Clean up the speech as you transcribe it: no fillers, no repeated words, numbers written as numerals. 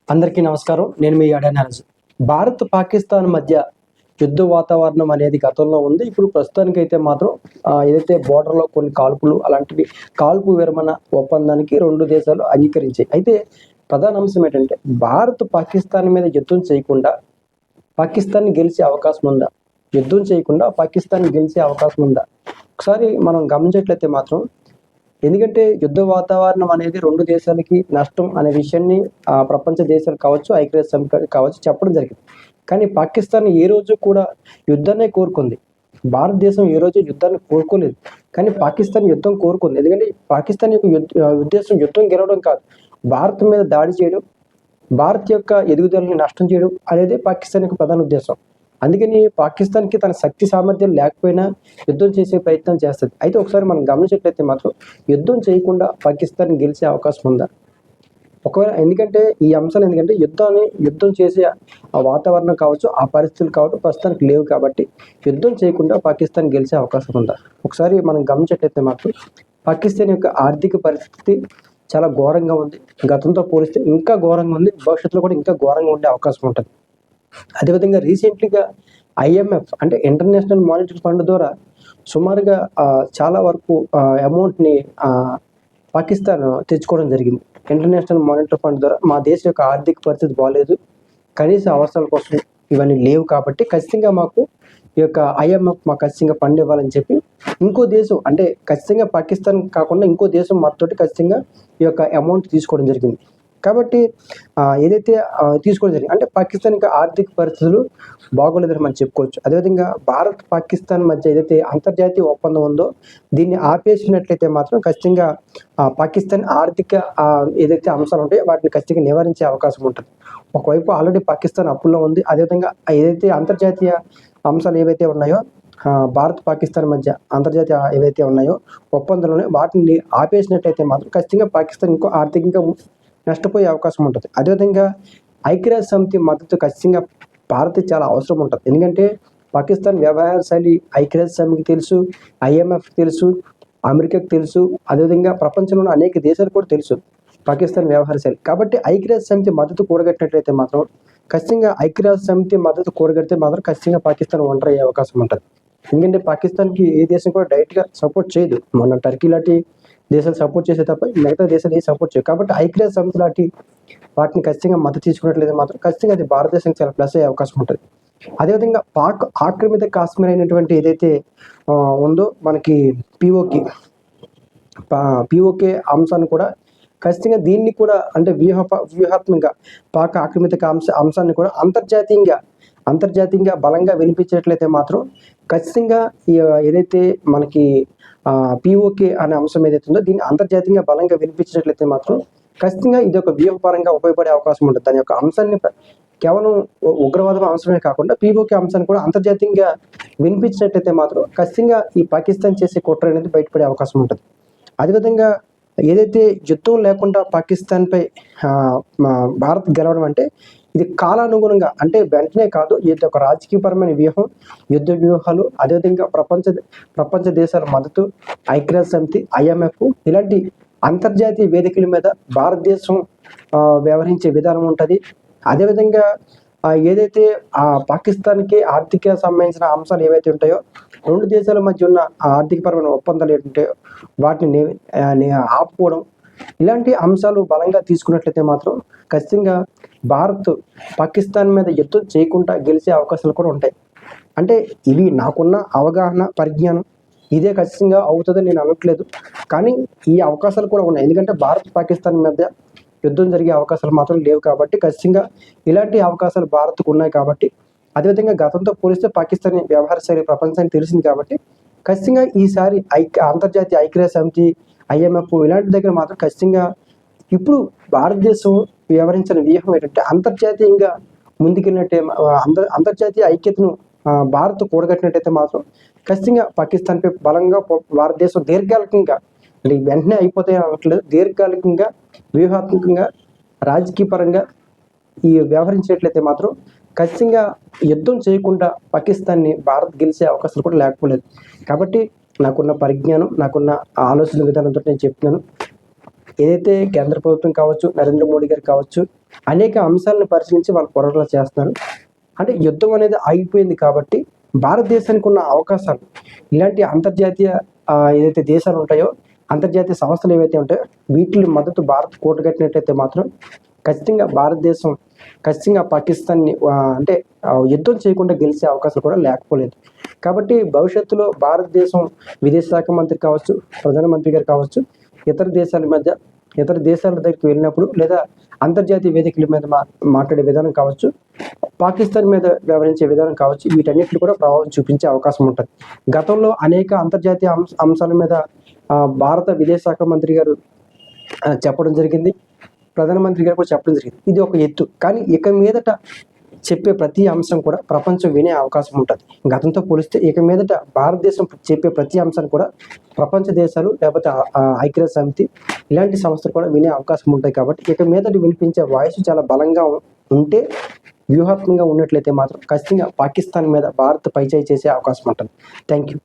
అందరికీ నమస్కారం. నేను మీ అడనాలజీ. భారత్, పాకిస్తాన్ మధ్య యుద్ధ వాతావరణం అనేది గతంలో ఉంది. ఇప్పుడు ప్రస్తుతానికైతే మాత్రం ఏదైతే బోర్డర్‌లో కొన్ని కాల్పులు అలాంటివి కాల్పు విరమణ ఒప్పందానికి 2 దేశాలు అంగీకరించాయి. అయితే ప్రధాన అంశం ఏంటంటే భారత్ పాకిస్తాన్ మీద యుద్ధం చేయకుండా పాకిస్తాన్‌ని గెలిచే అవకాశం ఉందా? యుద్ధం చేయకుండా పాకిస్తాన్‌ని గెలిచే అవకాశం ఉందా? ఒకసారి మనం గమనించినట్లయితే మాత్రం ఎందుకంటే యుద్ధ వాతావరణం అనేది 2 దేశాలకి నష్టం అనే విషయాన్ని ప్రపంచ దేశాలు కావచ్చు, ఐక్యరాజ్య సమితి కావచ్చు చెప్పడం జరిగింది. కానీ పాకిస్తాన్ ఏ రోజు కూడా యుద్ధాన్నే కోరుకుంది. భారతదేశం ఏ రోజు యుద్ధాన్ని కోరుకోలేదు. కానీ పాకిస్తాన్ యుద్ధం కోరుకుంది. ఎందుకంటే పాకిస్తాన్ యొక్క ఉద్దేశం యుద్ధం గెలవడం కాదు. భారత్ మీద దాడి చేయడం, భారత్ యొక్క ఎదుగుదలని నష్టం చేయడం అనేది పాకిస్తాన్ యొక్క ప్రధాన ఉద్దేశం. అందుకని పాకిస్తాన్‌కి తన శక్తి సామర్థ్యం లేకపోయినా యుద్ధం చేసే ప్రయత్నం చేస్తది. అయితే ఒకసారి మనం గమనించినట్లయితే మాత్రం యుద్ధం చేయకుండా పాకిస్తాన్ గెలిచే అవకాశం ఉందా? ఒకవేళ ఎందుకంటే ఈ అంశాలు యుద్ధం చేసే ఆ వాతావరణం కావచ్చు, ఆ పరిస్థితులు కావచ్చు ప్రస్తుతానికి లేవు కాబట్టి యుద్ధం చేయకుండా పాకిస్తాన్ గెలిచే అవకాశం ఉందా? ఒకసారి మనం గమనించినట్లయితే మాత్రం పాకిస్తాన్ యొక్క ఆర్థిక పరిస్థితి చాలా ఘోరంగా ఉంది. గతంతో పోలిస్తే ఇంకా ఘోరంగా ఉంది. భవిష్యత్తులో కూడా ఇంకా ఘోరంగా ఉండే అవకాశం ఉంటది. అదేవిధంగా రీసెంట్లీగా ఐఎంఎఫ్ అంటే ఇంటర్నేషనల్ మానిటరీ ఫండ్ ద్వారా సుమారుగా చాలా వరకు అమౌంట్‌ని పాకిస్తాన్ తెచ్చుకోవడం జరిగింది. ఇంటర్నేషనల్ మానిటరీ ఫండ్ ద్వారా మా దేశం యొక్క ఆర్థిక పరిస్థితి బాలేదు. కనీస అవసరాల కోసం ఇవన్నీ లేవు కాబట్టి ఖచ్చితంగా మాకు ఈ యొక్క ఐఎంఎఫ్ మాకు ఖచ్చితంగా ఫండ్ ఇవ్వాలని చెప్పి ఇంకో దేశం అంటే ఖచ్చితంగా పాకిస్తాన్ కాకుండా ఇంకో దేశం మాతోటి ఖచ్చితంగా ఈ యొక్క అమౌంట్ తీసుకోవడం జరిగింది. కాబట్టి ఏదైతే తీసుకోవడం జరిగింది అంటే పాకిస్తాన్ యొక్క ఆర్థిక పరిస్థితులు బాగోలేదని మనం చెప్పుకోవచ్చు. అదేవిధంగా భారత్, పాకిస్తాన్ మధ్య ఏదైతే అంతర్జాతీయ ఒప్పందం ఉందో దీన్ని ఆపేసినట్లయితే మాత్రం ఖచ్చితంగా పాకిస్తాన్ ఆర్థిక ఏదైతే అంశాలు ఉంటాయో వాటిని ఖచ్చితంగా నివారించే అవకాశం ఉంటుంది. ఒకవైపు ఆల్రెడీ పాకిస్తాన్ అప్పుల్లో ఉంది. అదేవిధంగా ఏదైతే అంతర్జాతీయ అంశాలు ఏవైతే ఉన్నాయో భారత్, పాకిస్తాన్ మధ్య అంతర్జాతీయ ఏవైతే ఉన్నాయో ఒప్పందాలు వాటిని ఆపేసినట్లయితే మాత్రం ఖచ్చితంగా పాకిస్తాన్ ఇంకో ఆర్థికంగా నష్టపోయే అవకాశం ఉంటుంది. అదేవిధంగా ఐక్యరాజ్య సమితి మద్దతు ఖచ్చితంగా భారత్ చాలా అవసరం ఉంటుంది. ఎందుకంటే పాకిస్తాన్ వ్యవహార శైలి ఐక్యరాజ్య సమితికి తెలుసు, ఐఎంఎఫ్‌కి తెలుసు, అమెరికాకి తెలుసు, అదేవిధంగా ప్రపంచంలోని అనేక దేశాలకు కూడా తెలుసు పాకిస్తాన్ వ్యవహార శైలి. కాబట్టి ఐక్యరాజ్య సమితి మద్దతు కూడగట్టినట్లయితే మాత్రం ఖచ్చితంగా ఐక్యరాజ్య సమితి మద్దతు కూడగడితే మాత్రం ఖచ్చితంగా పాకిస్తాన్ ఒంటరి అయ్యే అవకాశం ఉంటుంది. ఎందుకంటే పాకిస్తాన్‌కి ఏ దేశం కూడా డైరెక్ట్‌గా సపోర్ట్ చేయదు. మొన్న టర్కీ లాంటి దేశాలు సపోర్ట్ చేసే తప్ప మిగతా దేశాలు ఏం సపోర్ట్ చేయవు. కాబట్టి ఐక్యరాజ్య సమితి లాంటి వాటిని ఖచ్చితంగా మద్దతు తీసుకున్నట్లయితే మాత్రం ఖచ్చితంగా అది భారతదేశానికి చాలా ప్లస్ అయ్యే అవకాశం ఉంటుంది. అదేవిధంగా పాక్ ఆక్రమిత కాశ్మీర్ అయినటువంటి ఏదైతే ఉందో మనకి పీఓకే అంశాన్ని కూడా ఖచ్చితంగా దీన్ని కూడా అంటే వ్యూహాత్మకంగా పాక్ ఆక్రమిత అంశాన్ని కూడా అంతర్జాతీయంగా బలంగా వినిపించేట్లయితే మాత్రం ఖచ్చితంగా ఏదైతే మనకి పీఓకే అనే అంశం ఏదైతే ఉందో దీన్ని అంతర్జాతీయంగా బలంగా వినిపించినట్లయితే మాత్రం ఖచ్చితంగా ఇది ఒక వ్యూహపరంగా ఉపయోగపడే అవకాశం ఉంటుంది. దాని యొక్క అంశాన్ని కేవలం ఉగ్రవాదం అంశమే కాకుండా పీఓకే అంశాన్ని కూడా అంతర్జాతీయంగా వినిపించినట్లయితే మాత్రం ఖచ్చితంగా ఈ పాకిస్తాన్ చేసే కుట్ర అనేది బయటపడే అవకాశం ఉంటుంది. అదేవిధంగా ఏదైతే యుద్ధం లేకుండా పాకిస్తాన్పై భారత్ గెలవడం అంటే ఇది కాలానుగుణంగా అంటే వెంటనే కాదు, ఇది ఒక రాజకీయపరమైన వ్యూహం, యుద్ధ వ్యూహాలు, అదేవిధంగా ప్రపంచ దేశాల మద్దతు, ఐక్యరాజ్య సమితి, ఐఎంఎఫ్ ఇలాంటి అంతర్జాతీయ వేదికల మీద భారతదేశం వ్యవహరించే విధానం ఉంటుంది. అదేవిధంగా ఏదైతే పాకిస్తాన్‌కి ఆర్థిక సంబంధించిన అంశాలు ఏవైతే ఉంటాయో 2 దేశాల మధ్య ఉన్న ఆర్థికపరమైన ఒప్పందాలు ఏంటంటాయో వాటిని ఆపుకోవడం ఇలాంటి అంశాలు బలంగా తీసుకున్నట్లయితే మాత్రం ఖచ్చితంగా భారత్ పాకిస్తాన్ మీద యుద్ధం చేయకుండా గెలిచే అవకాశాలు కూడా ఉంటాయి. అంటే ఇవి నాకున్న అవగాహన, పరిజ్ఞానం ఇదే ఖచ్చితంగా అవుతుందని నేను అనట్లేదు. కానీ ఈ అవకాశాలు కూడా ఉన్నాయి. ఎందుకంటే భారత్, పాకిస్తాన్ మధ్య యుద్ధం జరిగే అవకాశాలు మాత్రం లేవు కాబట్టి ఖచ్చితంగా ఇలాంటి అవకాశాలు భారత్‌కు ఉన్నాయి కాబట్టి అదేవిధంగా గతంతో పోలిస్తే పాకిస్తాన్ వ్యవహార శైలి ప్రపంచానికి తెలిసింది కాబట్టి ఖచ్చితంగా ఈసారి అంతర్జాతీయ ఐక్యరాజ్య సమితి, ఐఎంఎఫ్ ఇలాంటి దగ్గర మాత్రం ఖచ్చితంగా ఇప్పుడు భారతదేశం వ్యవహరించిన వ్యూహం ఏంటంటే అంతర్జాతీయంగా ముందుకెళ్ళినట్టే అంతర్జాతీయ ఐక్యతను భారత్ కూడగట్టినట్టయితే మాత్రం ఖచ్చితంగా పాకిస్తాన్పై బలంగా భారతదేశం దీర్ఘకాలికంగా అంటే వెంటనే అయిపోతాయి అనట్లేదు, దీర్ఘకాలికంగా వ్యూహాత్మకంగా రాజకీయపరంగా వ్యవహరించినట్లయితే మాత్రం ఖచ్చితంగా యుద్ధం చేయకుండా పాకిస్తాన్ని భారత్ గెలిచే అవకాశాలు కూడా లేకపోలేదు. కాబట్టి నాకున్న పరిజ్ఞానం, నాకున్న ఆలోచన విధానంతో నేను చెప్తున్నాను. ఏదైతే కేంద్ర ప్రభుత్వం కావచ్చు, నరేంద్ర మోడీ గారు కావచ్చు, అనేక అంశాలను పరిశీలించి వాళ్ళు పోరాటాలు చేస్తున్నారు. అంటే యుద్ధం అనేది ఆగిపోయింది కాబట్టి భారతదేశానికి ఉన్న అవకాశాలు ఇలాంటి అంతర్జాతీయ ఏదైతే దేశాలు ఉంటాయో, అంతర్జాతీయ సంస్థలు ఏవైతే ఉంటాయో వీటిని మద్దతు భారత్ కూటగట్టినట్లయితే మాత్రం ఖచ్చితంగా భారతదేశం ఖచ్చితంగా పాకిస్తాన్ని అంటే యుద్ధం చేయకుండా గెలిచే అవకాశాలు కూడా లేకపోలేదు. కాబట్టి భవిష్యత్తులో భారతదేశం విదేశాంగ మంత్రి కావచ్చు, ప్రధానమంత్రి గారు కావచ్చు, ఇతర దేశాల దగ్గరికి వెళ్ళినప్పుడు లేదా అంతర్జాతీయ వేదికల మీద మాట్లాడే విధానం కావచ్చు, పాకిస్తాన్ మీద వ్యవహరించే విధానం కావచ్చు, వీటన్నిటిని కూడా ప్రభావం చూపించే అవకాశం ఉంటుంది. గతంలో అనేక అంతర్జాతీయ అంశాల మీద భారత విదేశాంగ మంత్రి గారు చెప్పడం జరిగింది, ప్రధానమంత్రి గారు కూడా చెప్పడం జరిగింది. ఇది ఒక ఎత్తు. కానీ ఇక మీదట చెప్పే ప్రతి అంశం కూడా ప్రపంచం వినే అవకాశం ఉంటుంది. గతంతో పోలిస్తే ఇక మీదట భారతదేశం చెప్పే ప్రతి అంశాన్ని కూడా ప్రపంచ దేశాలు లేకపోతే ఐక్యరాజ్య సమితి ఇలాంటి సంస్థలు కూడా వినే అవకాశం ఉంటాయి. కాబట్టి ఇక మీదట వినిపించే వాయిస్ చాలా బలంగా ఉంటే, వ్యూహాత్మకంగా ఉన్నట్లయితే మాత్రం ఖచ్చితంగా పాకిస్తాన్ మీద భారత్ పైచేయి చేసే అవకాశం ఉంటుంది. Thank you.